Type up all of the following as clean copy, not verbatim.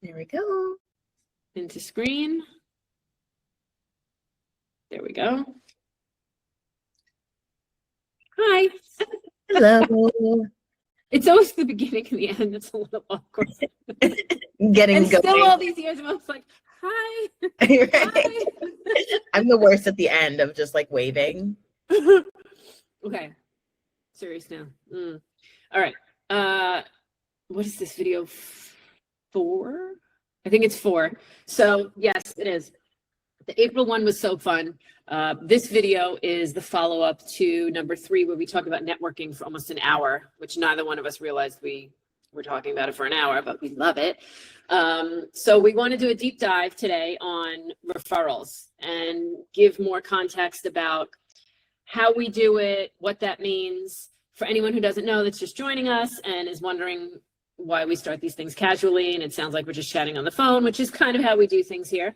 There we go. Into screen. There we go. Hi. Hello. It's always the beginning and the end. It's a little awkward. Getting and going. still all these years, I was like, hi. Right? Hi. I'm the worst at the end of just like waving. Okay. Serious now. All right. What is this video? 4? I think it's 4. So yes, it is. The April one was so fun. This video is the follow-up to number 3, where we talk about networking for almost an hour, which neither one of us realized we were talking about it for an hour, but we love it. So we want to do a deep dive today on referrals and give more context about how we do it, what that means. For anyone who doesn't know, that's just joining us and is wondering why we start these things casually, and it sounds like we're just chatting on the phone, which is kind of how we do things here.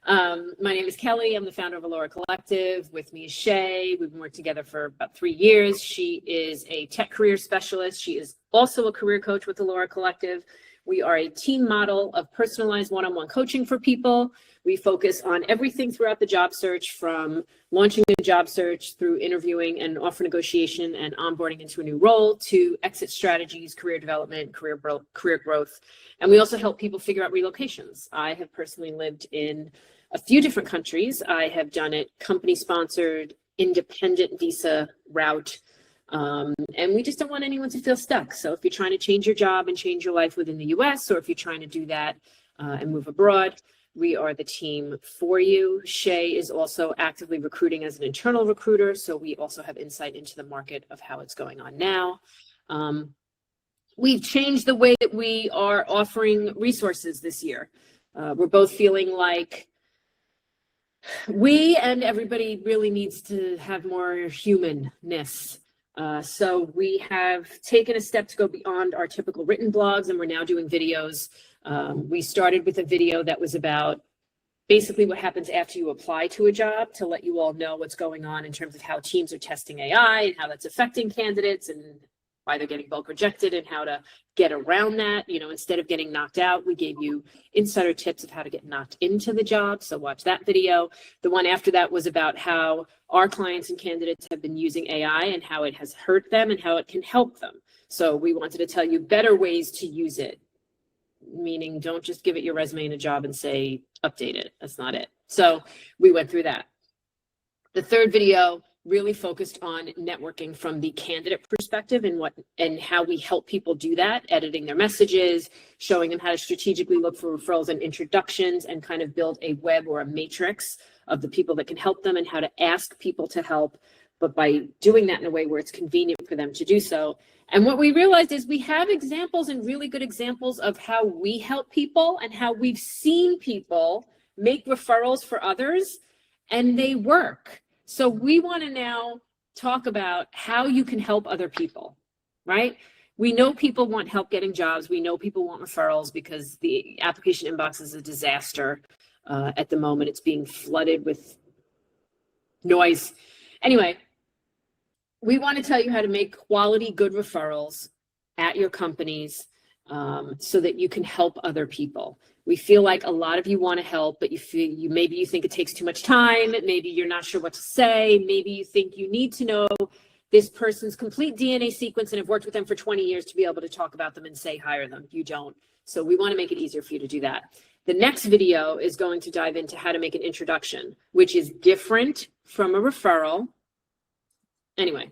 My name is Kelly. I'm the founder of Allora Collective. With me is Shay. We've been working together for about 3 years. She is a tech career specialist. She is also a career coach with Allora Collective. We are a team model of personalized one-on-one coaching for people. We focus on everything throughout the job search, from launching a job search through interviewing and offer negotiation and onboarding into a new role, to exit strategies, career development, career growth. And we also help people figure out relocations. I have personally lived in a few different countries. I have done it company-sponsored, independent visa route. And we just don't want anyone to feel stuck. So if you're trying to change your job and change your life within the US, or if you're trying to do that and move abroad, we are the team for you. Shay is also actively recruiting as an internal recruiter, so we also have insight into the market of how it's going on now. We've changed the way that we are offering resources this year. We're both feeling like we and everybody really needs to have more humanness. So we have taken a step to go beyond our typical written blogs, and we're now doing videos. We started with a video that was about basically what happens after you apply to a job, to let you all know what's going on in terms of how teams are testing AI and how that's affecting candidates and why they're getting bulk rejected and how to get around that. You know, instead of getting knocked out, we gave you insider tips of how to get knocked into the job. So watch that video. The one after that was about how our clients and candidates have been using AI and how it has hurt them and how it can help them. So we wanted to tell you better ways to use it, meaning don't just give it your resume and a job and say, update it. That's not it. So we went through that. The third video really focused on networking from the candidate perspective and how we help people do that, editing their messages, showing them how to strategically look for referrals and introductions, and kind of build a web or a matrix of the people that can help them and how to ask people to help, but by doing that in a way where it's convenient for them to do so. And what we realized is we have examples, and really good examples, of how we help people and how we've seen people make referrals for others and they work. So we want to now talk about how you can help other people, right? We know people want help getting jobs. We know people want referrals because the application inbox is a disaster at the moment. It's being flooded with noise. Anyway, we want to tell you how to make quality, good referrals at your companies so that you can help other people. We feel like a lot of you want to help, but maybe you think it takes too much time. Maybe you're not sure what to say. Maybe you think you need to know this person's complete DNA sequence and have worked with them for 20 years to be able to talk about them and say hire them. You don't. So we want to make it easier for you to do that. The next video is going to dive into how to make an introduction, which is different from a referral. Anyway,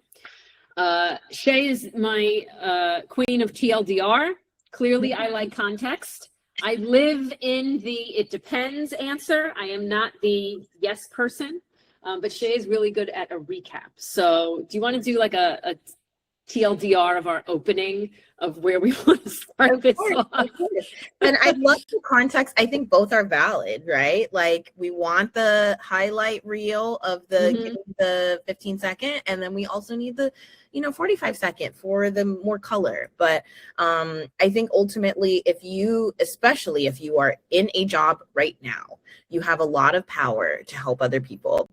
Shay is my queen of TLDR. Clearly, I like context. I live in the it depends answer. I am not the yes person, but Shay is really good at a recap. So do you want to do like a TLDR of our opening of where we want to start this off? Of course. And I love the context. I think both are valid, right? Like we want the highlight reel of the 15-second, and then we also need the 45-second for the more color. But I think ultimately, especially if you are in a job right now, you have a lot of power to help other people.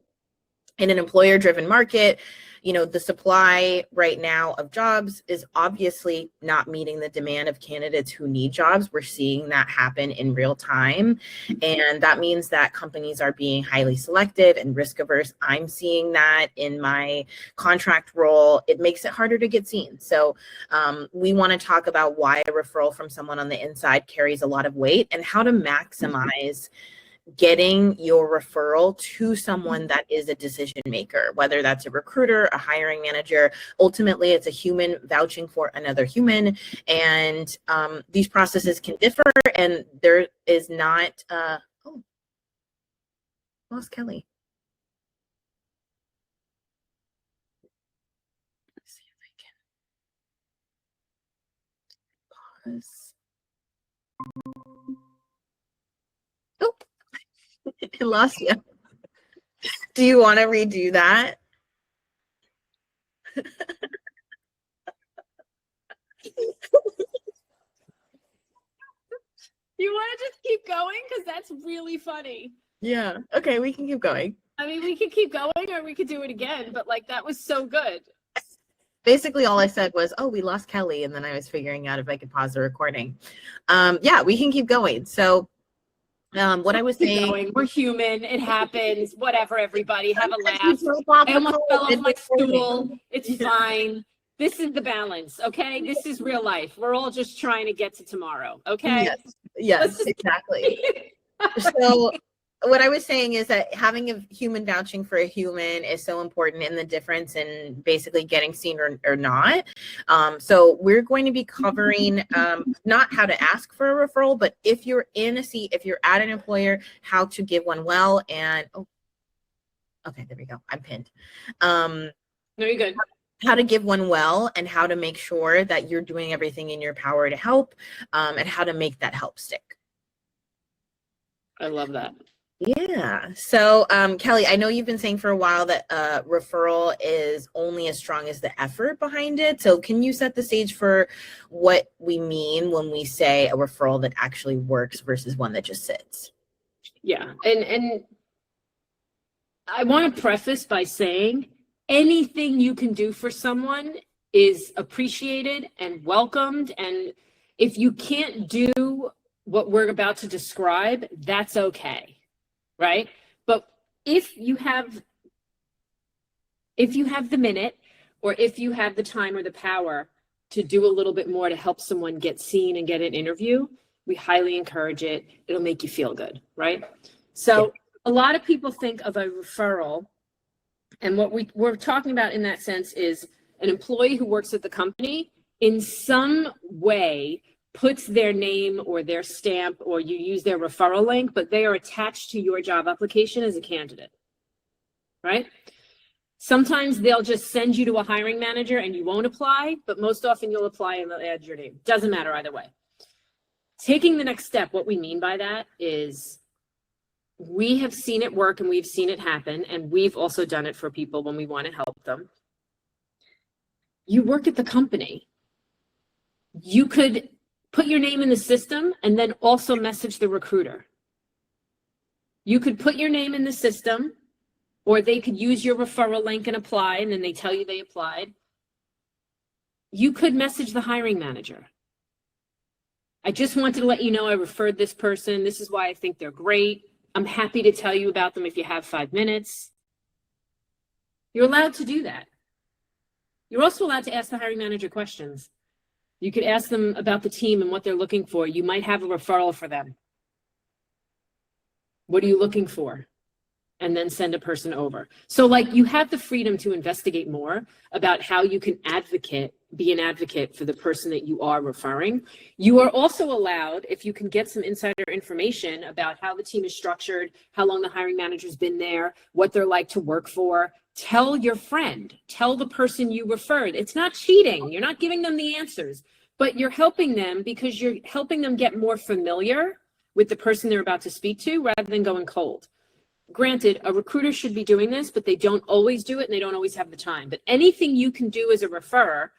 In an employer-driven market, the supply right now of jobs is obviously not meeting the demand of candidates who need jobs. We're seeing that happen in real time. And that means that companies are being highly selective and risk averse. I'm seeing that in my contract role. It makes it harder to get seen. So we want to talk about why a referral from someone on the inside carries a lot of weight and how to maximize getting your referral to someone that is a decision maker, whether that's a recruiter, a hiring manager. Ultimately, it's a human vouching for another human. And these processes can differ, and there is not, oh, lost Kelly. Let's see if I can pause. Oh. I lost you. Do you want to redo that? You want to just keep going? Because that's really funny. Yeah. Okay, we can keep going. I mean, we could keep going or we could do it again, but like that was so good. Basically, all I said was, oh, we lost Kelly. And then I was figuring out if I could pause the recording. Yeah, we can keep going. So what I was saying, we're human, it happens, whatever, everybody have a laugh. I almost fell off my stool. It's fine. This is the balance, okay? This is real life. We're all just trying to get to tomorrow, okay? Yes, exactly. So what I was saying is that having a human vouching for a human is so important in the difference in basically getting seen or not. So we're going to be covering not how to ask for a referral, but if you're in a seat, if you're at an employer, how to give one well. And okay, there we go. I'm pinned. No, you're good. How to give one well and how to make sure that you're doing everything in your power to help, and how to make that help stick. I love that. Yeah. So, Kelly, I know you've been saying for a while that referral is only as strong as the effort behind it. So can you set the stage for what we mean when we say a referral that actually works versus one that just sits? Yeah. And I want to preface by saying anything you can do for someone is appreciated and welcomed. And if you can't do what we're about to describe, that's okay. Right? But if you have the minute, or if you have the time or the power to do a little bit more to help someone get seen and get an interview, we highly encourage it. It'll make you feel good, right? So a lot of people think of a referral, and what we're talking about in that sense is an employee who works at the company in some way puts their name or their stamp, or you use their referral link, but they are attached to your job application as a candidate, right? Sometimes they'll just send you to a hiring manager and you won't apply, but most often you'll apply and they'll add your name. Doesn't matter either way. Taking the next step, what we mean by that is we have seen it work and we've seen it happen, and we've also done it for people when we want to help them. You work at the company. You could put your name in the system and then also message the recruiter. You could put your name in the system, or they could use your referral link and apply, and then they tell you they applied. You could message the hiring manager. I just wanted to let you know I referred this person. This is why I think they're great. I'm happy to tell you about them if you have 5 minutes. You're allowed to do that. You're also allowed to ask the hiring manager questions. You could ask them about the team and what they're looking for. You might have a referral for them. What are you looking for? And then send a person over. So like you have the freedom to investigate more about how you can be an advocate for the person that you are referring. You are also allowed, if you can get some insider information about how the team is structured, how long the hiring manager's been there, what they're like to work for, tell your friend, tell the person you referred. It's not cheating. You're not giving them the answers, but you're helping them because you're helping them get more familiar with the person they're about to speak to rather than going cold. Granted, a recruiter should be doing this, but they don't always do it and they don't always have the time. But anything you can do as a referrer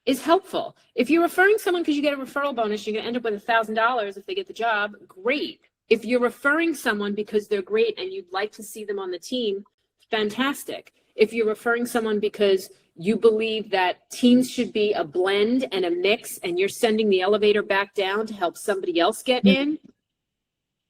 is helpful. If you're referring someone because you get a referral bonus, you're going to end up with $1,000 if they get the job. Great. If you're referring someone because they're great and you'd like to see them on the team fantastic. If you're referring someone because you believe that teams should be a blend and a mix, and you're sending the elevator back down to help somebody else get in,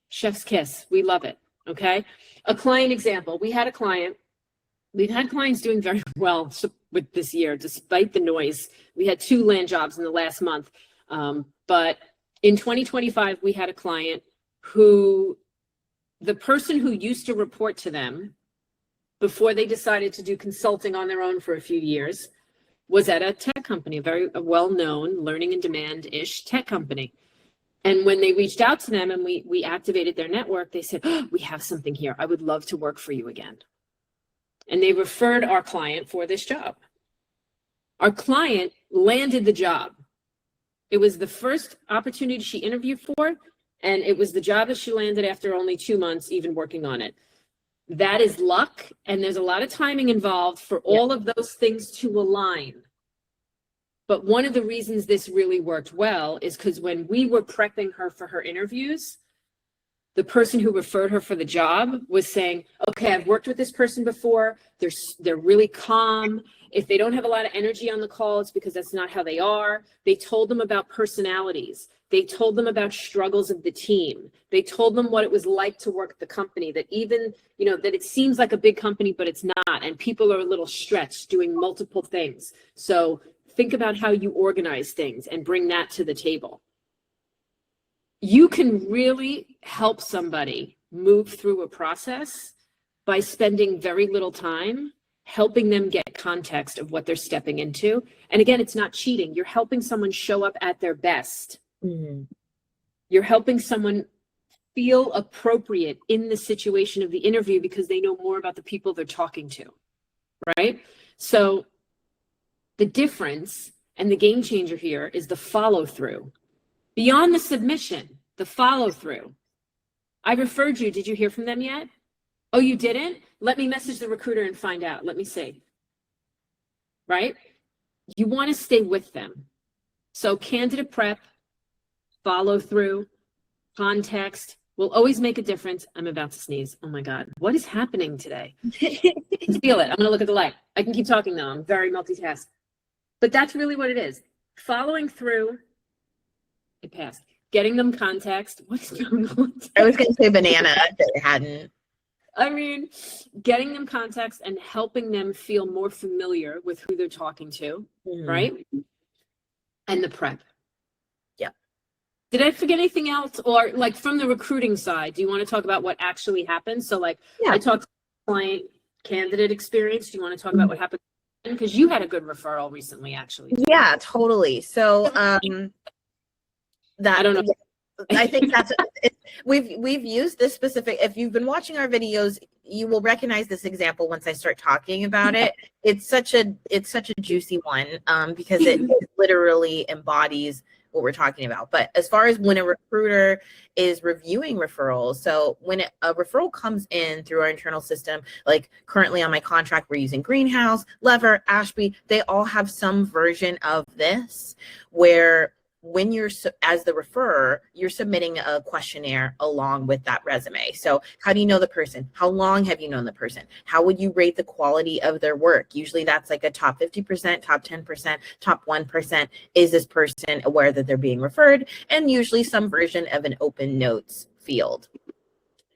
chef's kiss. We love it. Okay. A client example. We've had clients doing very well with this year, despite the noise. We had 2 land jobs in the last month. But in 2025, we had a client who, the person who used to report to them before they decided to do consulting on their own for a few years, was at a tech company, a well-known learning and demand-ish tech company. And when they reached out to them and we activated their network, they said, oh, we have something here. I would love to work for you again. And they referred our client for this job. Our client landed the job. It was the first opportunity she interviewed for, and it was the job that she landed after only 2 months even working on it. That is luck, and there's a lot of timing involved for all of those things to align. But one of the reasons this really worked well is because when we were prepping her for her interviews, the person who referred her for the job was saying, okay, I've worked with this person before. They're really calm. If they don't have a lot of energy on the call, it's because that's not how they are. They told them about personalities. They told them about struggles of the team. They told them what it was like to work at the company, that even, that it seems like a big company, but it's not. And people are a little stretched doing multiple things. So think about how you organize things and bring that to the table. You can really help somebody move through a process by spending very little time helping them get context of what they're stepping into. And again, it's not cheating. You're helping someone show up at their best. Mm-hmm. You're helping someone feel appropriate in the situation of the interview because they know more about the people they're talking to, right? So the difference and the game changer here is the follow through. Beyond the submission, the follow through. I referred you. Did you hear from them yet? Oh, you didn't? Let me message the recruiter and find out. Let me see. Right? You want to stay with them. So candidate prep, follow through, context will always make a difference. I'm about to sneeze. Oh my God. What is happening today? Just feel it. I'm going to look at the light. I can keep talking though. I'm very multitask. But that's really what it is. Following through. It passed. Getting them context. What is going on today? I was going to say banana that it hadn't. I mean, getting them context and helping them feel more familiar with who they're talking to, right? And the prep. Yeah. Did I forget anything else? Or like from the recruiting side, do you want to talk about what actually happened? So like I talked to client candidate experience. Do you want to talk about what happened? Because you had a good referral recently, actually. Yeah, totally. So that I don't know. I think that's we've used this specific. If you've been watching our videos, you will recognize this example once I start talking about it. It's such a juicy one because it literally embodies what we're talking about. But as far as when a recruiter is reviewing referrals, so when a referral comes in through our internal system, like currently on my contract, we're using Greenhouse, Lever, Ashby. They all have some version of this where when you're, as the referrer, you're submitting a questionnaire along with that resume. So how do you know the person? How long have you known the person? How would you rate the quality of their work? Usually that's like a top 50%, top 10%, top 1%. Is this person aware that they're being referred? And usually some version of an open notes field.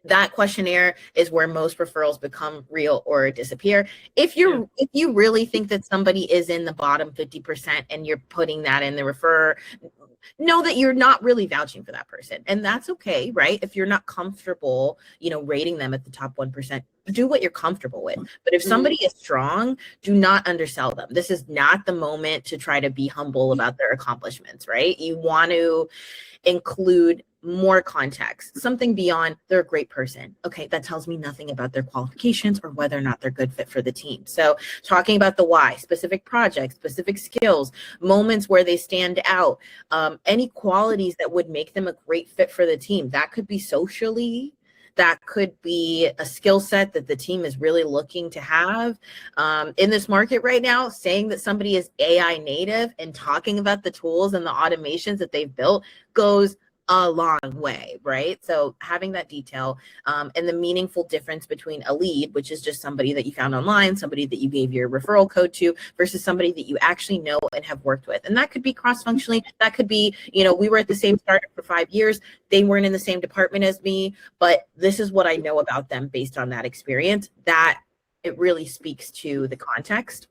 That questionnaire is where most referrals become real or disappear. If you really think that somebody is in the bottom 50% and you're putting that in the referrer, know that you're not really vouching for that person. And that's okay, right? If you're not comfortable, rating them at the top 1%, do what you're comfortable with. But if somebody is strong, do not undersell them. This is not the moment to try to be humble about their accomplishments, right? You want to include more context, something beyond they're a great person. Okay, that tells me nothing about their qualifications or whether or not they're a good fit for the team. So talking about the why, specific projects, specific skills, moments where they stand out, any qualities that would make them a great fit for the team. That could be socially, that could be a skill set that the team is really looking to have. In this market right now, saying that somebody is AI native and talking about the tools and the automations that they've built goes a long way, right? So having that detail and the meaningful difference between a lead, which is just somebody that you found online, somebody that you gave your referral code to, versus somebody that you actually know and have worked with. And that could be cross-functionally. That could be, you know, we were at the same startup for 5 years. They weren't in the same department as me, but this is what I know about them based on that experience. That it really speaks to the context.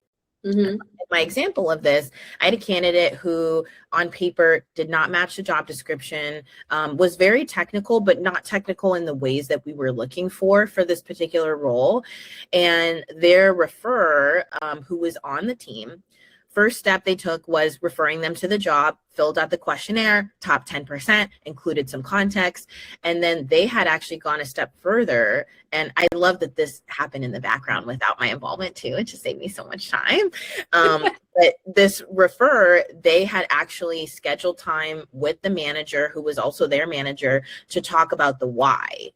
My example of this, I had a candidate who on paper did not match the job description, was very technical, but not technical in the ways that we were looking for this particular role. And their referrer, who was on the team, first step they took was referring them to the job, filled out the questionnaire, top 10%, included some context. And then they had actually gone a step further. And I love that this happened in the background without my involvement too. It just saved me so much time. But this referrer, they had actually scheduled time with the manager, who was also their manager, to talk about the why.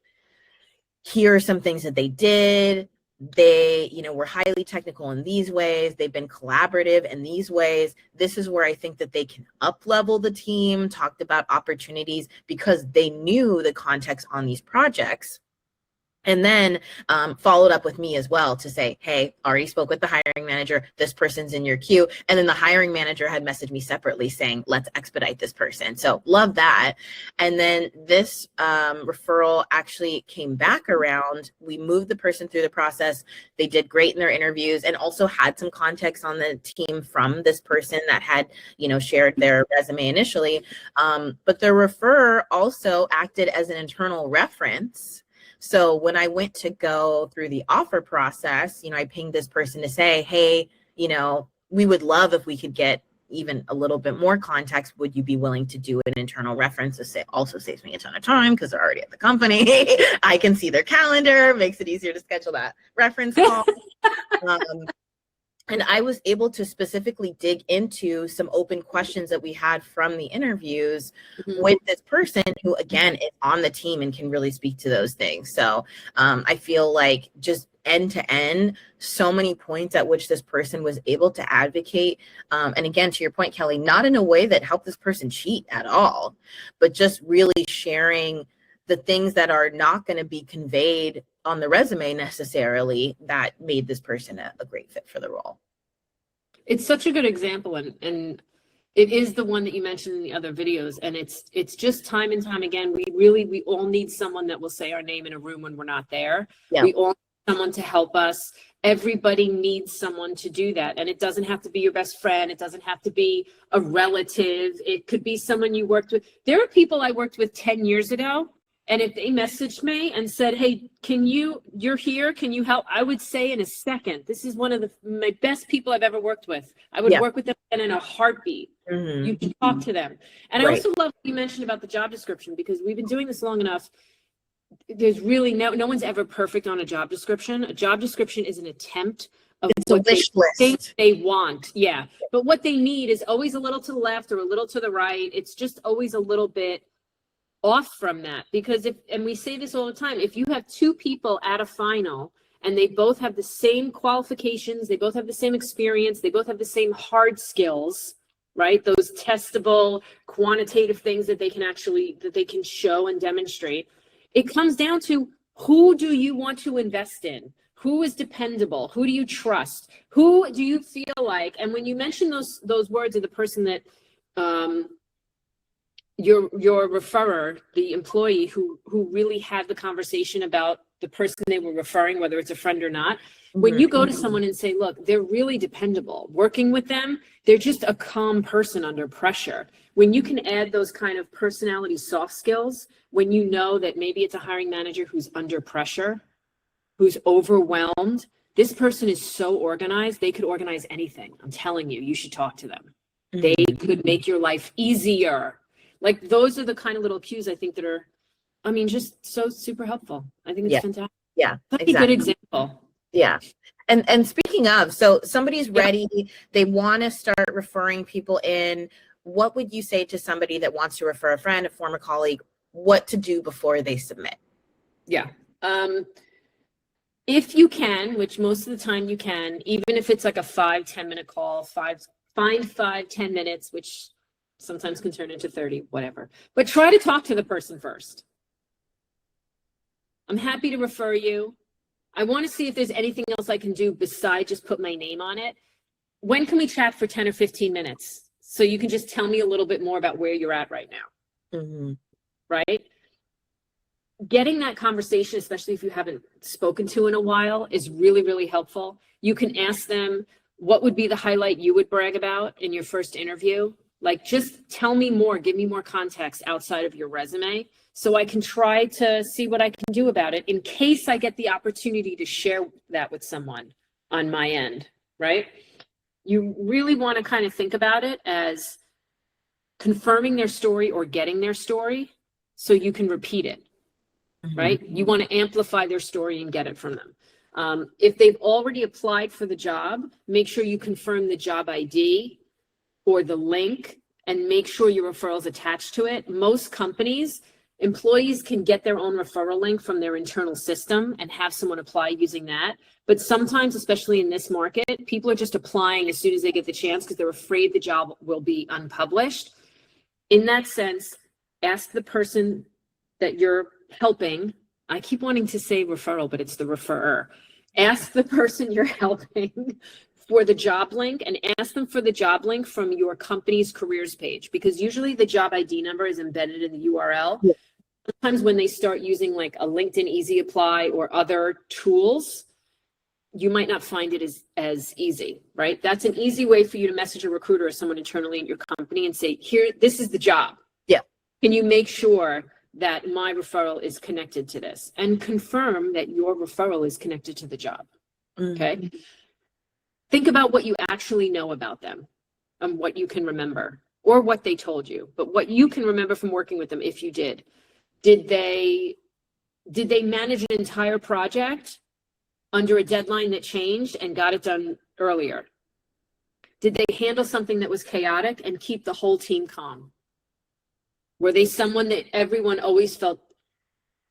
Here are some things that they did. They, you know, were highly technical in these ways. They've been collaborative in these ways. This is where I think that they can up-level the team, talked about opportunities because they knew the context on these projects. And then followed up with me as well to say, hey, already spoke with the hiring manager. This person's in your queue. And then the hiring manager had messaged me separately saying, let's expedite this person. So love that. And then this referral actually came back around. We moved the person through the process. They did great in their interviews and also had some context on the team from this person that had, you know, shared their resume initially. But the referrer also acted as an internal reference. So when I went to go through the offer process, you know, I pinged this person to say, hey, you know, we would love if we could get even a little bit more context. Would you be willing to do an internal reference? To also saves me a ton of time because they're already at the company. I can see their calendar, makes it easier to schedule that reference call. And I was able to specifically dig into some open questions that we had from the interviews with this person who, again, is on the team and can really speak to those things. So I feel like just end to end, so many points at which this person was able to advocate. And again, to your point, Kelly, not in a way that helped this person cheat at all, but just really sharing the things that are not going to be conveyed on the resume necessarily that made this person a great fit for the role. It's such a good example, and it is the one that you mentioned in the other videos, and it's just time and time again, we all need someone that will say our name in a room when we're not there. Yeah. We all need someone to help us. Everybody needs someone to do that, and it doesn't have to be your best friend. It doesn't have to be a relative. It could be someone you worked with. There are people I worked with 10 years ago. And if they messaged me and said, hey, you're here, can you help? I would say in a second, this is one of my best people I've ever worked with. I would work with them in a heartbeat. You can talk to them. And I also love what you mentioned about the job description, because we've been doing this long enough. There's really no one's ever perfect on a job description. A job description is an attempt of what they think they want. Yeah. But what they need is always a little to the left or a little to the right. It's just always a little bit off from that, because and we say this all the time, if you have two people at a final and they both have the same qualifications, they both have the same experience, they both have the same hard skills, right? Those testable quantitative things that they can show and demonstrate. It comes down to, who do you want to invest in? Who is dependable? Who do you trust? Who do you feel like? And when you mention those words of the person that your referrer, the employee who really had the conversation about the person they were referring, whether it's a friend or not, when you go to someone and say, look, they're really dependable, working with them, they're just a calm person under pressure. When you can add those kind of personality soft skills, when you know that maybe it's a hiring manager who's under pressure, who's overwhelmed, this person is so organized, they could organize anything. I'm telling you, you should talk to them. They could make your life easier. Like, those are the kind of little cues I think that are, I mean, just so super helpful. I think it's fantastic. Yeah, that's a good example. Yeah. And speaking of, so somebody's ready, they want to start referring people in. What would you say to somebody that wants to refer a friend, a former colleague, what to do before they submit? Yeah. If you can, which most of the time you can, even if it's like a 5-10 minute call, find 5-10 minutes, which Sometimes can turn into 30, whatever. But try to talk to the person first. I'm happy to refer you. I want to see if there's anything else I can do besides just put my name on it. When can we chat for 10 or 15 minutes? So you can just tell me a little bit more about where you're at right now. Mm-hmm. Right? Getting that conversation, especially if you haven't spoken to in a while, is really, really helpful. You can ask them, what would be the highlight you would brag about in your first interview? Like, just tell me more, give me more context outside of your resume so I can try to see what I can do about it in case I get the opportunity to share that with someone on my end, right? You really want to kind of think about it as confirming their story or getting their story so you can repeat it, right? You want to amplify their story and get it from them. If they've already applied for the job, make sure you confirm the job ID or the link and make sure your referral is attached to it. Most companies, employees can get their own referral link from their internal system and have someone apply using that. But sometimes, especially in this market, people are just applying as soon as they get the chance because they're afraid the job will be unpublished. In that sense, ask the person that you're helping. I keep wanting to say referral, but it's the referrer. Ask the person you're helping for the job link and ask them for the job link from your company's careers page, because usually the job ID number is embedded in the URL. Yeah. Sometimes when they start using like a LinkedIn Easy Apply or other tools, you might not find it as easy, right? That's an easy way for you to message a recruiter or someone internally in your company and say, here, this is the job. Yeah. Can you make sure that my referral is connected to this and confirm that your referral is connected to the job? Okay. Think about what you actually know about them and what you can remember, or what they told you, but what you can remember from working with them. If you did they manage an entire project under a deadline that changed and got it done earlier? Did they handle something that was chaotic and keep the whole team calm? Were they someone that everyone always felt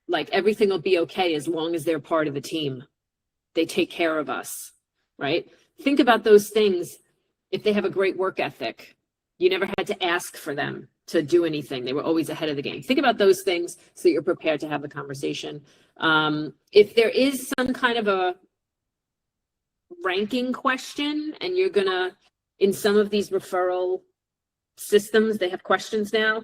like everything will be okay as long as they're part of the team? They take care of us, right? Think about those things. If they have a great work ethic, you never had to ask for them to do anything. They were always ahead of the game. Think about those things so that you're prepared to have the conversation. If there is some kind of a ranking question and you're gonna, in some of these referral systems, they have questions now.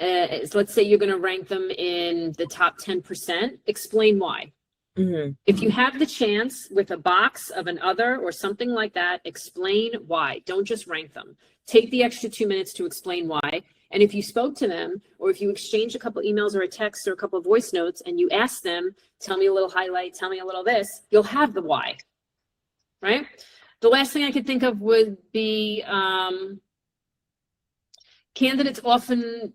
Let's say you're gonna rank them in the top 10%, explain why. If you have the chance with a box of an other or something like that, explain why. Don't just rank them. Take the extra 2 minutes to explain why. And if you spoke to them, or if you exchanged a couple emails or a text or a couple of voice notes and you ask them, tell me a little highlight, tell me a little this, you'll have the why, right? The last thing I could think of would be candidates often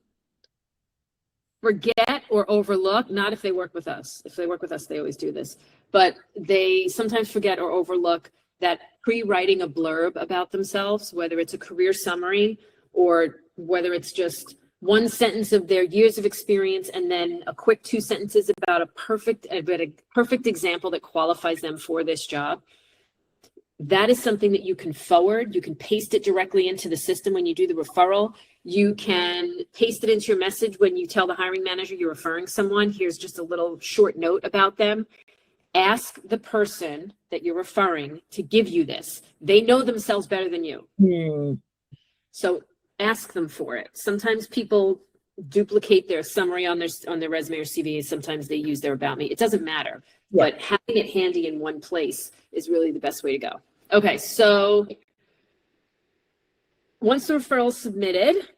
forget or overlook, not if they work with us. If they work with us, they always do this, but they sometimes forget or overlook that pre-writing a blurb about themselves, whether it's a career summary or whether it's just one sentence of their years of experience and then a quick 2 sentences about a perfect example that qualifies them for this job. That is something that you can forward. You can paste it directly into the system when you do the referral. You can paste it into your message when you tell the hiring manager you're referring someone. Here's just a little short note about them. Ask the person that you're referring to give you this. They know themselves better than you. So ask them for it. Sometimes people duplicate their summary on their resume or CV. Sometimes they use their about me. It doesn't matter. Yeah. But having it handy in one place is really the best way to go. Okay, so once the referral is submitted,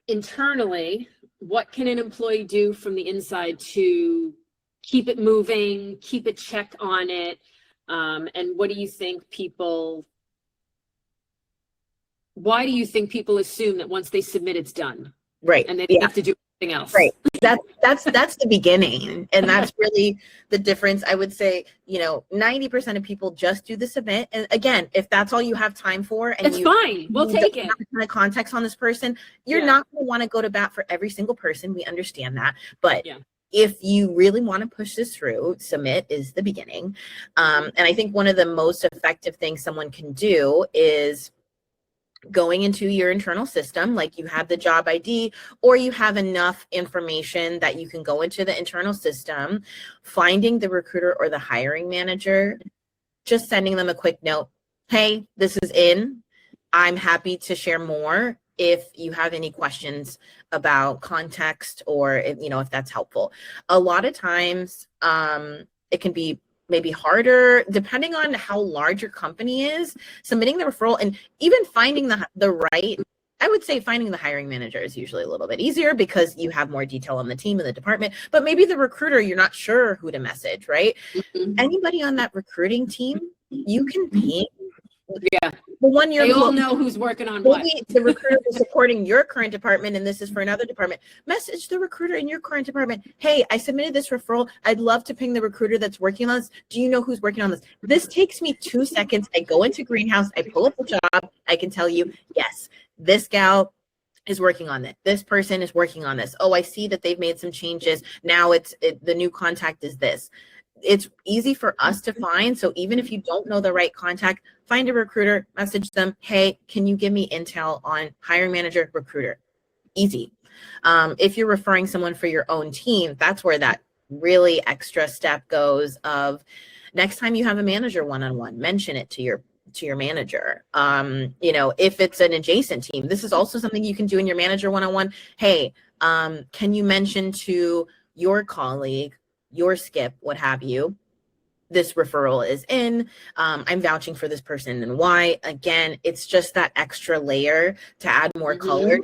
internally, what can an employee do from the inside to keep it moving, keep a check on it? And what do you think why do you think people assume that once they submit, it's done? Right. And they don't have to do anything else. Right. That's the beginning. And that's really the difference. I would say, 90% of people just do the submit. And again, if that's all you have time for, and it's fine. We'll take it. Have a ton of context on this person, you're not going to want to go to bat for every single person. We understand that. But if you really want to push this through, submit is the beginning. And I think one of the most effective things someone can do is going into your internal system, like you have the job ID or you have enough information that you can go into the internal system, finding the recruiter or the hiring manager, just sending them a quick note. Hey, this is in. I'm happy to share more if you have any questions about context or if that's helpful. A lot of times it can be maybe harder depending on how large your company is, submitting the referral and even finding the right, I would say finding the hiring manager is usually a little bit easier because you have more detail on the team and the department, but maybe the recruiter, you're not sure who to message, right? Anybody on that recruiting team, you can ping. Yeah. The one they all know who's working on what. The recruiter is supporting your current department and this is for another department. Message the recruiter in your current department. Hey, I submitted this referral. I'd love to ping the recruiter that's working on this. Do you know who's working on this? This takes me 2 seconds. I go into Greenhouse. I pull up the job. I can tell you, yes, this gal is working on it. This person is working on this. Oh, I see that they've made some changes. Now the new contact is this. It's easy for us to find. So even if you don't know the right contact, find a recruiter, message them. Hey, can you give me intel on hiring manager, recruiter? Easy. If you're referring someone for your own team, that's where that really extra step goes of next time you have a manager one-on-one, mention it to your manager. If it's an adjacent team, this is also something you can do in your manager one-on-one. Hey, can you mention to your colleague, your skip, what have you, this referral is in, I'm vouching for this person and why. Again, it's just that extra layer to add more color.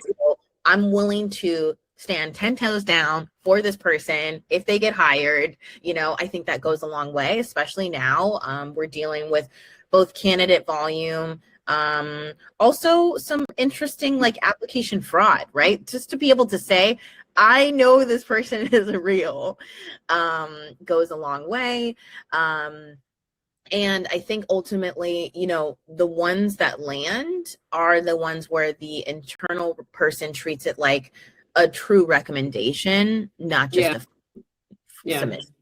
I'm willing to stand 10 toes down for this person if they get hired. I think that goes a long way, especially now. We're dealing with both candidate volume, also some interesting application fraud, right? Just to be able to say, I know this person is real, goes a long way. And I think ultimately, the ones that land are the ones where the internal person treats it like a true recommendation, not just a submission.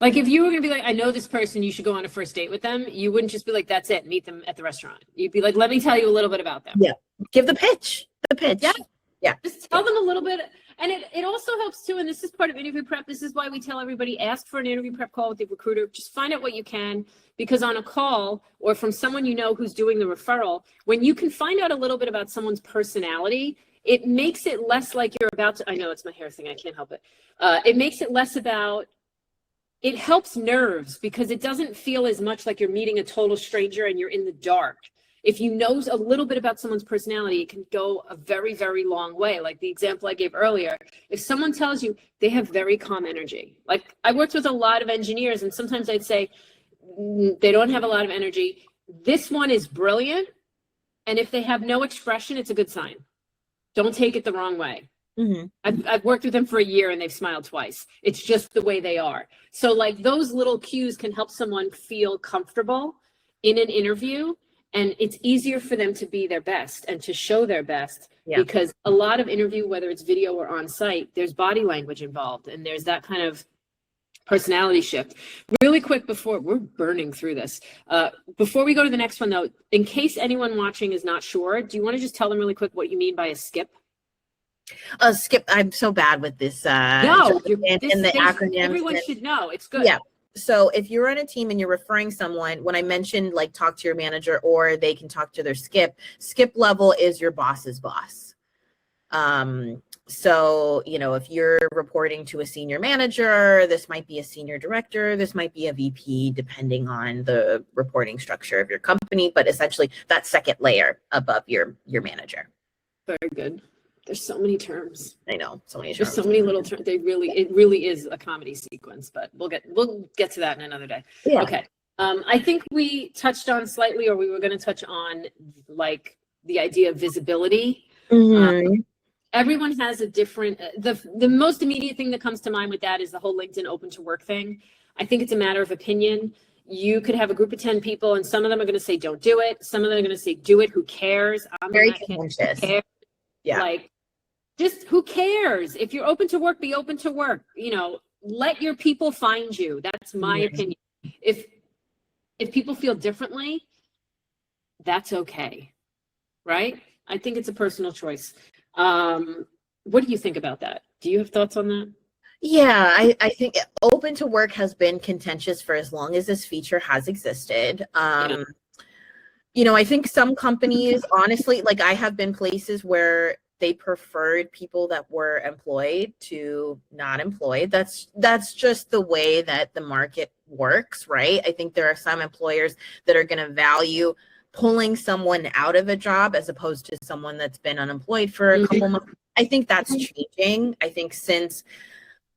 Like if you were going to be like, I know this person, you should go on a first date with them. You wouldn't just be like, that's it, meet them at the restaurant. You'd be like, let me tell you a little bit about them. Yeah. Give the pitch. Yeah. Just tell them a little bit. And it also helps too, and this is part of interview prep. This is why we tell everybody, ask for an interview prep call with the recruiter. Just find out what you can, because on a call or from someone who's doing the referral, when you can find out a little bit about someone's personality, it makes it less like you're about to, I know it's my hair thing, I can't help it. It makes it less about, it helps nerves because it doesn't feel as much like you're meeting a total stranger and you're in the dark. If you know a little bit about someone's personality, it can go a very, very long way. Like the example I gave earlier, if someone tells you they have very calm energy, like I worked with a lot of engineers and sometimes I'd say they don't have a lot of energy. This one is brilliant. And if they have no expression, it's a good sign. Don't take it the wrong way. I've worked with them for a year and they've smiled twice. It's just the way they are. So like those little cues can help someone feel comfortable in an interview. And it's easier for them to be their best and to show their best because a lot of interview, whether it's video or on site, there's body language involved and there's that kind of personality shift. Really quick before we're burning through this, before we go to the next one though, in case anyone watching is not sure, do you want to just tell them really quick what you mean by a skip? A skip. I'm so bad with this. No, in the acronym. Everyone should know. It's good. Yeah. So if you're on a team and you're referring someone, when I mentioned talk to your manager or they can talk to their skip level is your boss's boss. So, if you're reporting to a senior manager, this might be a senior director, this might be a VP, depending on the reporting structure of your company, but essentially that second layer above your manager. Very good. There's so many terms. I know, so many terms. There's so many little terms. It really is a comedy sequence, but we'll get to that in another day. Yeah. Okay. I think we touched on slightly, or we were going to touch on the idea of visibility. Everyone has a different, the most immediate thing that comes to mind with that is the whole LinkedIn open to work thing. I think it's a matter of opinion. You could have a group of 10 people and some of them are going to say, don't do it. Some of them are going to say, do it. Who cares? I'm very contentious. Yeah. Just who cares? If you're open to work, be open to work. Let your people find you. That's my opinion. If people feel differently, that's okay. right? I think it's a personal choice. What do you think about that? Do you have thoughts on that? Yeah, I think open to work has been contentious for as long as this feature has existed. Yeah. I think some companies, honestly, like I have been places where they preferred people that were employed to not employed. That's just the way that the market works, right? I think there are some employers that are going to value pulling someone out of a job as opposed to someone that's been unemployed for a couple months. I think that's changing. I think since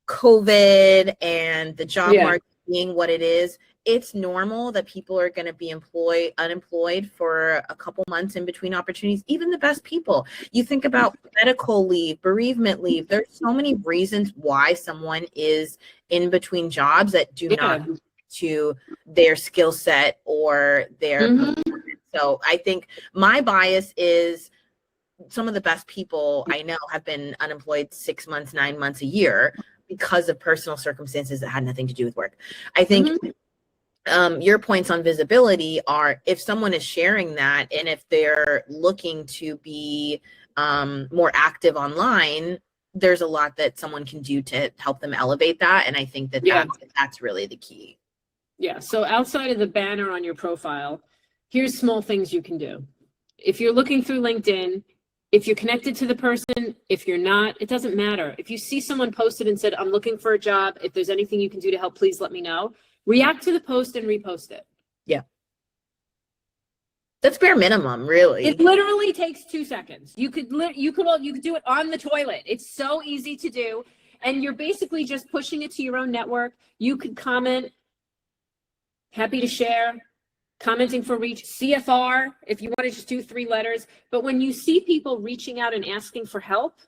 COVID and the job market being what it is, it's normal that people are going to be unemployed for a couple months in between opportunities. Even the best people. You think about medical leave, bereavement leave. There's so many reasons why someone is in between jobs that do not to their skill set or their performance. So I think my bias is some of the best people I know have been unemployed 6 months, 9 months, a year because of personal circumstances that had nothing to do with work. I think your points on visibility are, if someone is sharing that and if they're looking to be more active online, there's a lot that someone can do to help them elevate that. And I think that that's really the key. Yeah. So outside of the banner on your profile, here's small things you can do. If you're looking through LinkedIn, if you're connected to the person, if you're not, it doesn't matter. If you see someone posted and said, I'm looking for a job, if there's anything you can do to help, please let me know. React to the post and repost it. Yeah. That's bare minimum, really. It literally takes 2 seconds. You could do it on the toilet. It's so easy to do. And you're basically just pushing it to your own network. You could comment, happy to share, commenting for reach, CFR, if you want to just do 3 letters. But when you see people reaching out and asking for help,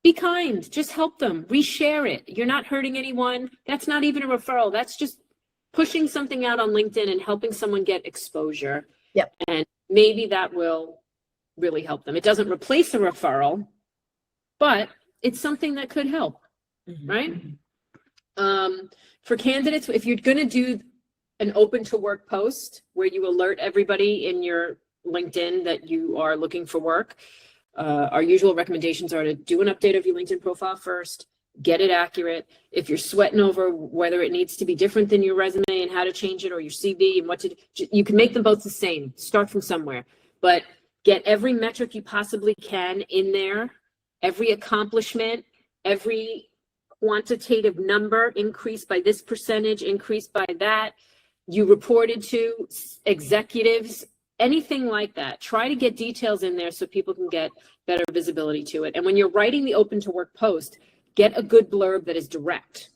be kind, just help them, reshare it. You're not hurting anyone. That's not even a referral. That's just pushing something out on LinkedIn and helping someone get exposure. Yep. And maybe that will really help them. It doesn't replace a referral, but it's something that could help, right? For candidates, if you're going to do an open to work post where you alert everybody in your LinkedIn that you are looking for work, our usual recommendations are to do an update of your LinkedIn profile first, get it accurate. If you're sweating over whether it needs to be different than your resume and how to change it, or your CV and you can make them both the same. Start from somewhere, but get every metric you possibly can in there, every accomplishment, every quantitative number, increased by this percentage, increased by that. You reported to executives, anything like that. Try to get details in there so people can get better visibility to it. And when you're writing the open to work post, get a good blurb that is direct.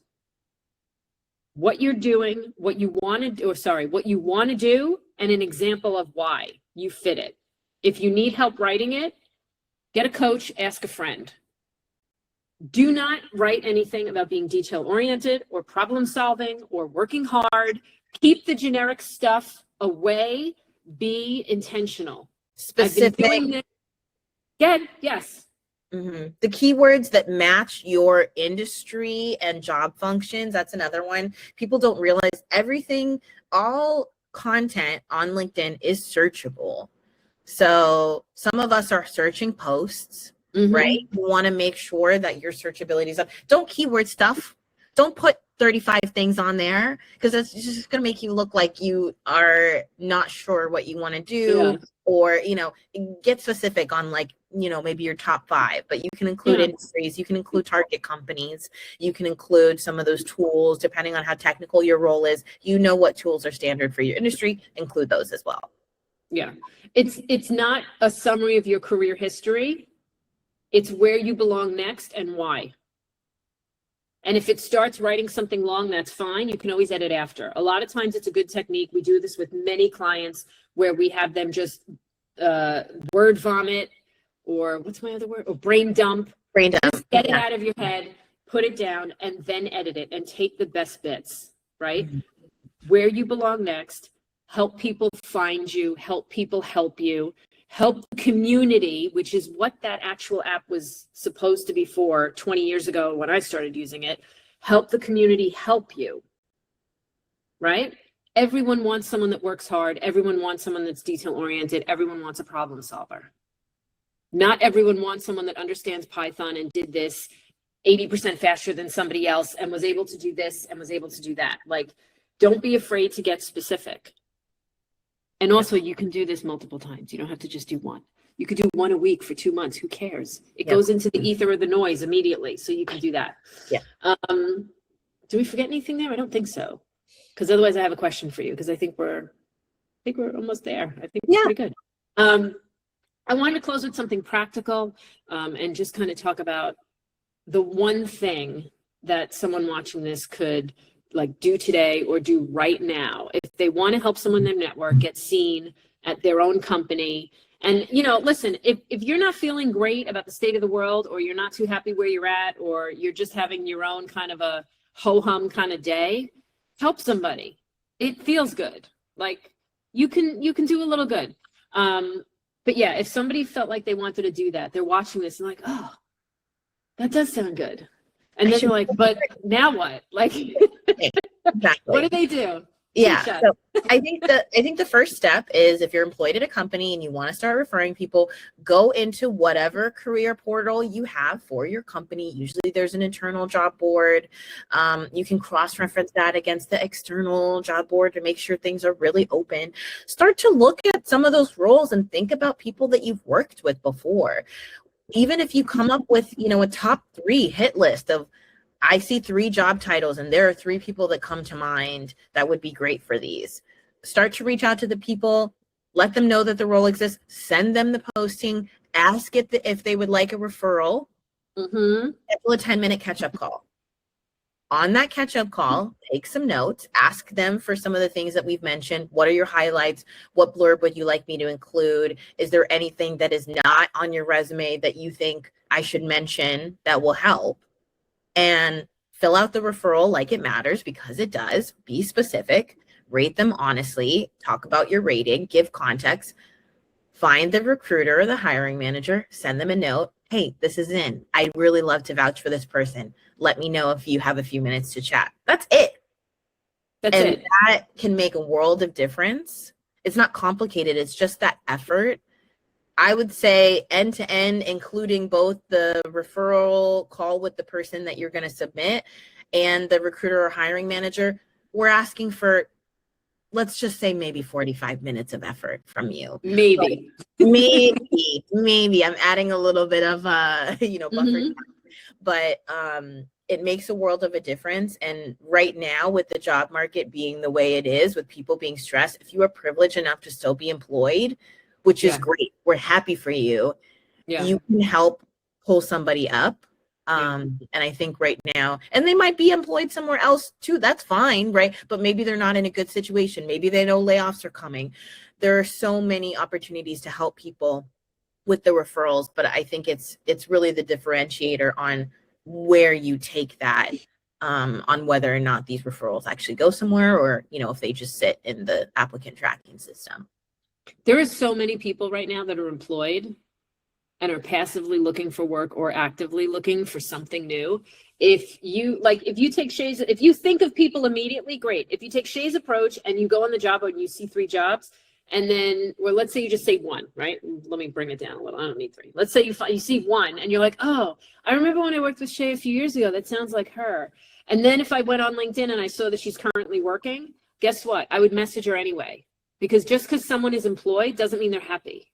What you're doing, what you want to do, and an example of why you fit it. If you need help writing it, get a coach, ask a friend. Do not write anything about being detail oriented or problem solving or working hard. Keep the generic stuff away. Be intentional. Specific. Yes. The keywords that match your industry and job functions. That's another one. People don't realize all content on LinkedIn is searchable. So some of us are searching posts, right? You want to make sure that your searchability is up. Don't keyword stuff. Don't put 35 things on there, because that's just going to make you look like you are not sure what you want to do, or, get specific on maybe your top 5, but you can include industries, you can include target companies, you can include some of those tools, depending on how technical your role is. What tools are standard for your industry, include those as well. Yeah. It's not a summary of your career history. It's where you belong next and why. And if it starts writing something long, that's fine. You can always edit after. A lot of times it's a good technique. We do this with many clients where we have them just word vomit, or what's my other word? Or brain dump. Just get it out of your head, put it down, and then edit it and take the best bits, right? Where you belong next, help people find you, help people help you. Help the community, which is what that actual app was supposed to be for 20 years ago when I started using it. Help the community help you, right? everyone wants someone that works hard. Everyone wants someone that's detail oriented. Everyone wants a problem solver. Not everyone wants someone that understands Python and did this 80% faster than somebody else and was able to do this and was able to do that. Like, don't be afraid to get specific. And also, you can do this multiple times. You don't have to just do one. You could do one a week for 2 months. Who cares? It goes into the ether or the noise immediately. So you can do that. Yeah. Do we forget anything there? I don't think so. Because otherwise I have a question for you, because I think we're almost there. I think we're pretty good. I wanted to close with something practical, and just kind of talk about the one thing that someone watching this could like do today or do right now if they want to help someone in their network get seen at their own company. And, you know, listen, if you're not feeling great about the state of the world, or you're not too happy where you're at, or you're just having your own kind of a ho-hum kind of day, help somebody. It feels good. Like you can do a little good. But yeah, if somebody felt like they wanted to do that, they're watching this and like, oh, that does sound good. And then they're like, but now what? Like, exactly. What do they do? Yeah. So I think the first step is, if you're employed at a company and you want to start referring people, go into whatever career portal you have for your company. Usually there's an internal job board. You can cross-reference that against the external job board to make sure things are really open. Start to look at some of those roles and think about people that you've worked with before. Even if you come up with, you know, a top 3 hit list of, I see 3 job titles and there are 3 people that come to mind that would be great for these. Start to reach out to the people, let them know that the role exists, send them the posting, ask if they would like a referral, schedule a 10-minute catch-up call. On that catch-up call, take some notes, ask them for some of the things that we've mentioned. What are your highlights? What blurb would you like me to include? Is there anything that is not on your resume that you think I should mention that will help? And fill out the referral like it matters, because it does. Be specific, rate them honestly, talk about your rating, give context, find the recruiter or the hiring manager, send them a note. Hey, this is in. I'd really love to vouch for this person. Let me know if you have a few minutes to chat. That's it. And that can make a world of difference. It's not complicated. It's just that effort. I would say end to end, including both the referral call with the person that you're going to submit and the recruiter or hiring manager, we're asking for, let's just say, maybe 45 minutes of effort from you. Maybe. Maybe. I'm adding a little bit of, buffer time. But it makes a world of a difference. And right now, with the job market being the way it is, with people being stressed, if you are privileged enough to still be employed, which is great. We're happy for you. Yeah. You can help pull somebody up. And I think right now, and they might be employed somewhere else too. That's fine, right? But maybe they're not in a good situation. Maybe they know layoffs are coming. There are so many opportunities to help people with the referrals, but I think it's really the differentiator on where you take that, on whether or not these referrals actually go somewhere, or, you know, if they just sit in the applicant tracking system. There are so many people right now that are employed and are passively looking for work or actively looking for something new. If you take Shay's, if you think of people immediately, great. If you take Shay's approach and you go on the job board and you see 3 jobs, and then, well, let's say you just say 1, right? Let me bring it down a little. I don't need 3. Let's say you see 1 and you're like, oh, I remember when I worked with Shay a few years ago. That sounds like her. And then if I went on LinkedIn and I saw that she's currently working, guess what? I would message her anyway. Because just because someone is employed doesn't mean they're happy.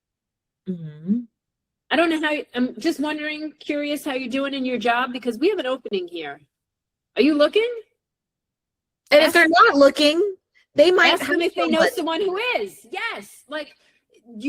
I don't know how, I'm just wondering, curious how you're doing in your job, because we have an opening here. Are you looking? And if they're not looking, they might ask them if they know someone who is. Yes. Like,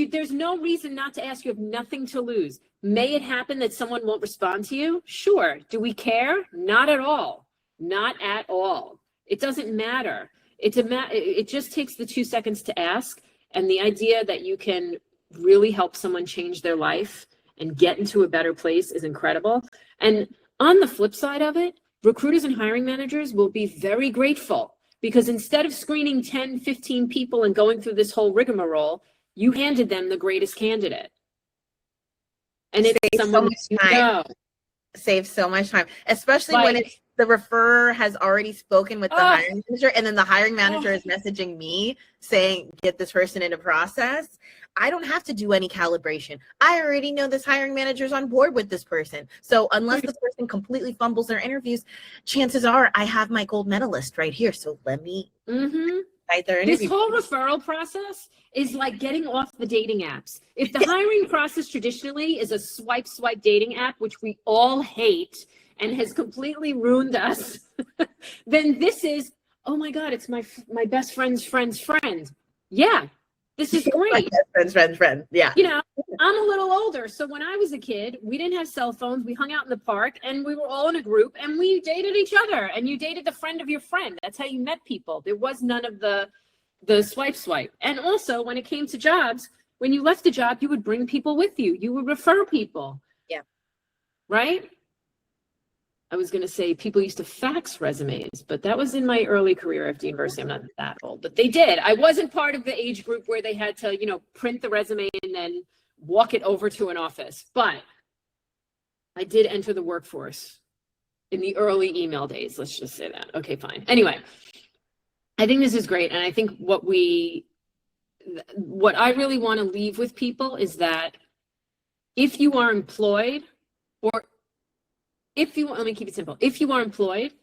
there's no reason not to ask. You have nothing to lose. May it happen that someone won't respond to you? Sure. Do we care? Not at all. Not at all. It doesn't matter. It just takes the 2 seconds to ask, and the idea that you can really help someone change their life and get into a better place is incredible. And on the flip side of it, recruiters and hiring managers will be very grateful, because instead of screening 10, 15 people and going through this whole rigmarole, you handed them the greatest candidate. And it's someone you know. Saves so much time, especially when it's the referrer has already spoken with the hiring manager, and then the hiring manager is messaging me saying, get this person into process. I don't have to do any calibration. I already know this hiring manager is on board with this person. So unless the person completely fumbles their interviews, chances are I have my gold medalist right here. So let me write their interview. This whole referral process is like getting off the dating apps. If the hiring process traditionally is a swipe dating app, which we all hate and has completely ruined us, then this is, oh my God, it's my best friend's friend's friend. Yeah. This is great. Friend. Yeah. You know, I'm a little older. So when I was a kid, we didn't have cell phones. We hung out in the park and we were all in a group and we dated each other, and you dated the friend of your friend. That's how you met people. There was none of the swipe. And also when it came to jobs, when you left a job, you would bring people with you. You would refer people. Yeah. Right? I was going to say people used to fax resumes, but that was in my early career after university. I'm not that old, but they did. I wasn't part of the age group where they had to, you know, print the resume and then walk it over to an office. But I did enter the workforce in the early email days. Let's just say that. Okay, fine. Anyway, I think this is great. And I think what I really want to leave with people is that if you are employed, or let me keep it simple. If you are employed,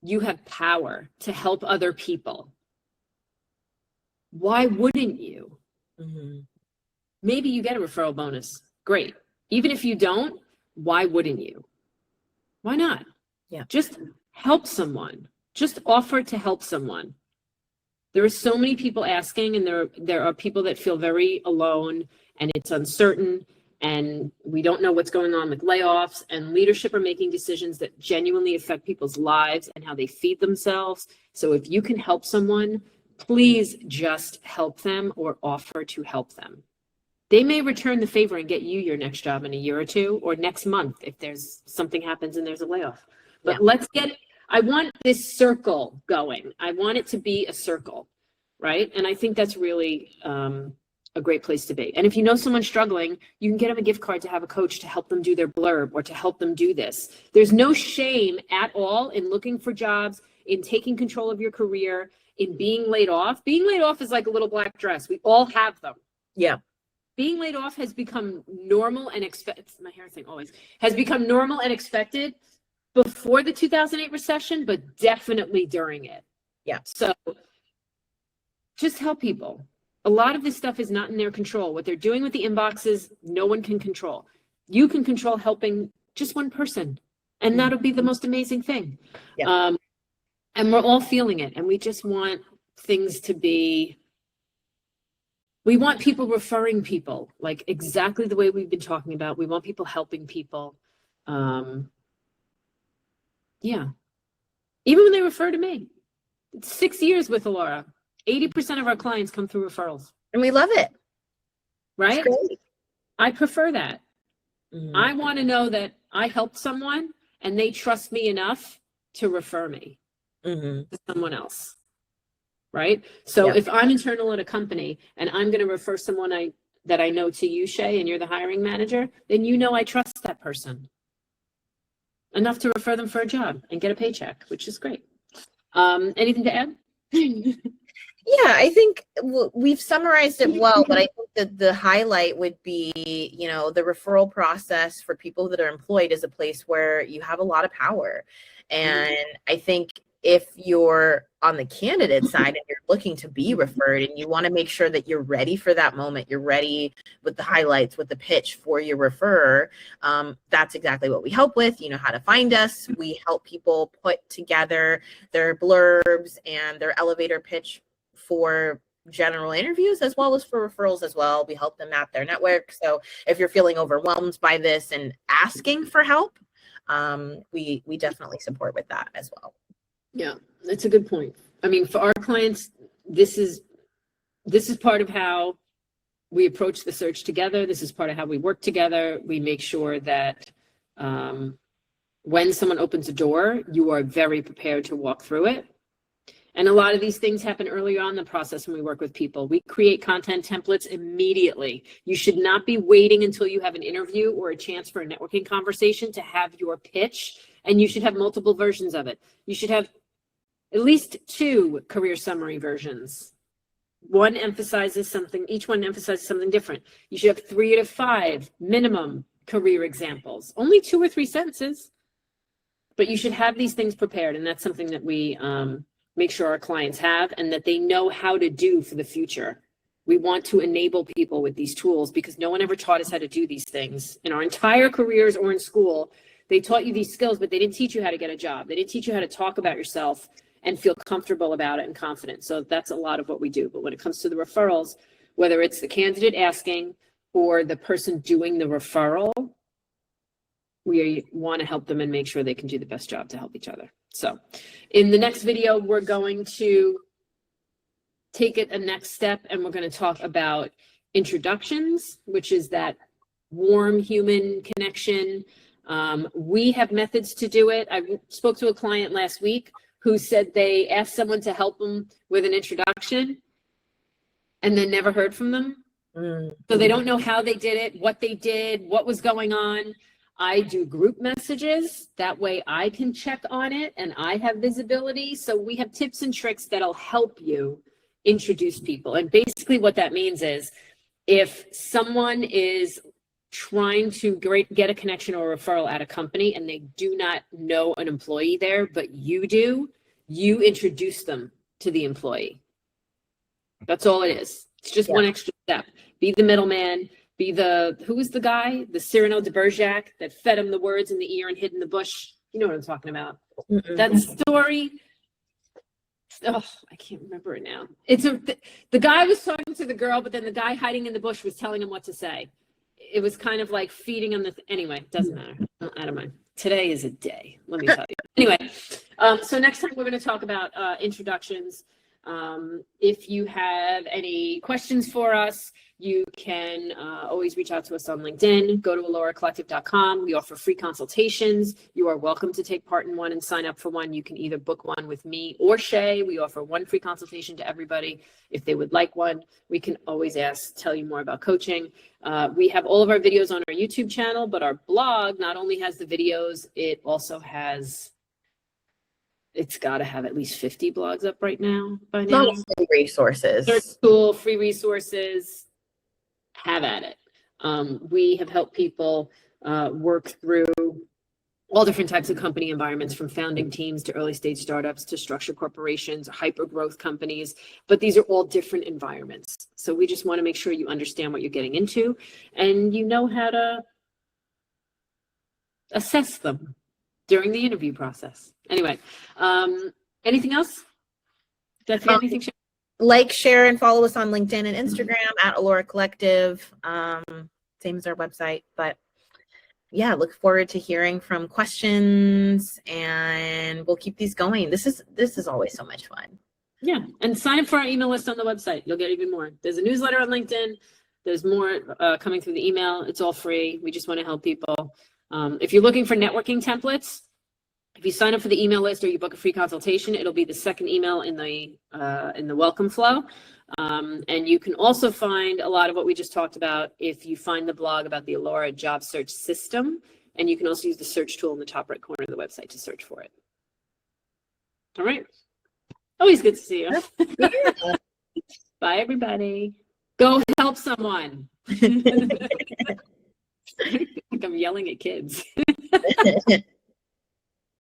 you have power to help other people. Why wouldn't you? Maybe you get a referral bonus. Great. Even if you don't, why wouldn't you? Why not? Yeah. Just help someone. Just offer to help someone. There are so many people asking, and there are people that feel very alone, and it's uncertain. And we don't know what's going on with layoffs, and leadership are making decisions that genuinely affect people's lives and how they feed themselves. So if you can help someone, please just help them or offer to help them. They may return the favor and get you your next job in a year or two, or next month if there's something happens and there's a layoff. But I want this circle going. I want it to be a circle, right? And I think that's really a great place to be. And if you know someone struggling, you can get them a gift card to have a coach to help them do their blurb or to help them do this. There's no shame at all in looking for jobs, in taking control of your career, in being laid off. Being laid off is like a little black dress. We all have them. Yeah. Being laid off has become normal and my hair thing always has become normal and expected before the 2008 recession, but definitely during it. Yeah. So just help people. A lot of this stuff is not in their control. What they're doing with the inboxes, no one can control. You can control helping just one person, and that'll be the most amazing thing. Yeah. And we're all feeling it, and we just want things to be, we want people referring people, like exactly the way we've been talking about. We want people helping people. Yeah. Even when they refer to me. It's 6 years with Allora. 80% of our clients come through referrals. And we love it. Right? I prefer that. I want to know that I helped someone and they trust me enough to refer me to someone else. Right? So if I'm internal at a company and I'm going to refer someone that I know to you, Chez, and you're the hiring manager, then you know I trust that person enough to refer them for a job and get a paycheck, which is great. Anything to add? Yeah, I think we've summarized it well, but I think that the highlight would be, you know, the referral process for people that are employed is a place where you have a lot of power. And I think if you're on the candidate side and you're looking to be referred and you want to make sure that you're ready for that moment, you're ready with the highlights, with the pitch for your referrer, that's exactly what we help with. You know how to find us. We help people put together their blurbs and their elevator pitch for general interviews as well as for referrals as well. We help them map their network. So if you're feeling overwhelmed by this and asking for help, we definitely support with that as well. Yeah, that's a good point. I mean, for our clients, this is part of how we approach the search together. This is part of how we work together. We make sure that when someone opens a door, you are very prepared to walk through it. And a lot of these things happen earlier on in the process when we work with people. We create content templates immediately. You should not be waiting until you have an interview or a chance for a networking conversation to have your pitch And you should have multiple versions of it. You should have at least 2 career summary versions. Each one emphasizes something different. You should have 3 to 5 minimum career examples, only 2 or 3 sentences, but you should have these things prepared. And that's something that we make sure our clients have and that they know how to do for the future. We want to enable people with these tools because no one ever taught us how to do these things in our entire careers or in school. They taught you these skills, but they didn't teach you how to get a job. They didn't teach you how to talk about yourself and feel comfortable about it and confident. So that's a lot of what we do. But when it comes to the referrals, whether it's the candidate asking or the person doing the referral, we want to help them and make sure they can do the best job to help each other. So in the next video, we're going to take it a next step and we're going to talk about introductions, which is that warm human connection. We have methods to do it. I spoke to a client last week who said they asked someone to help them with an introduction and then never heard from them. So they don't know how they did it, what they did, what was going on. I do group messages. That way I can check on it and I have visibility. So we have tips and tricks that'll help you introduce people. And basically what that means is if someone is trying to get a connection or a referral at a company and they do not know an employee there, but you do, you introduce them to the employee. That's all it is. It's just one extra step. Be the middleman, who was the guy? The Cyrano de Bergerac that fed him the words in the ear and hid in the bush. You know what I'm talking about. That story. Oh, I can't remember it now. The guy was talking to the girl, but then the guy hiding in the bush was telling him what to say. It was kind of like feeding him anyway, doesn't matter. I don't mind. Today is a day, let me tell you. Anyway, so next time we're going to talk about introductions. If you have any questions for us, you can always reach out to us on LinkedIn. Go to alloracollective.com. We offer free consultations. You are welcome to take part in one and sign up for one. You can either book one with me or Shay. We offer one free consultation to everybody. If they would like one, we can always tell you more about coaching. We have all of our videos on our YouTube channel, but our blog not only has the videos, it also has... It's got to have at least 50 blogs up right now. By now, free resources. Search tool, free resources. Have at it. We have helped people work through all different types of company environments, from founding teams to early stage startups to structured corporations, hyper growth companies. But these are all different environments. So we just want to make sure you understand what you're getting into and you know how to assess them during the interview process. Anyway, anything else? Did I forget anything? Like, share, and follow us on LinkedIn and Instagram at Allora Collective. Same as our website. But yeah, look forward to hearing from questions, and we'll keep these going. This is always so much fun. Yeah, and sign up for our email list on the website. You'll get even more. There's a newsletter on LinkedIn. There's more coming through the email. It's all free. We just want to help people. If you're looking for networking templates, if you sign up for the email list or you book a free consultation, it'll be the second email in the welcome flow. And you can also find a lot of what we just talked about if you find the blog about the Allora job search system, and you can also use the search tool in the top right corner of the website to search for it. All right. Always good to see you. Bye, everybody. Go help someone. I think I'm yelling at kids.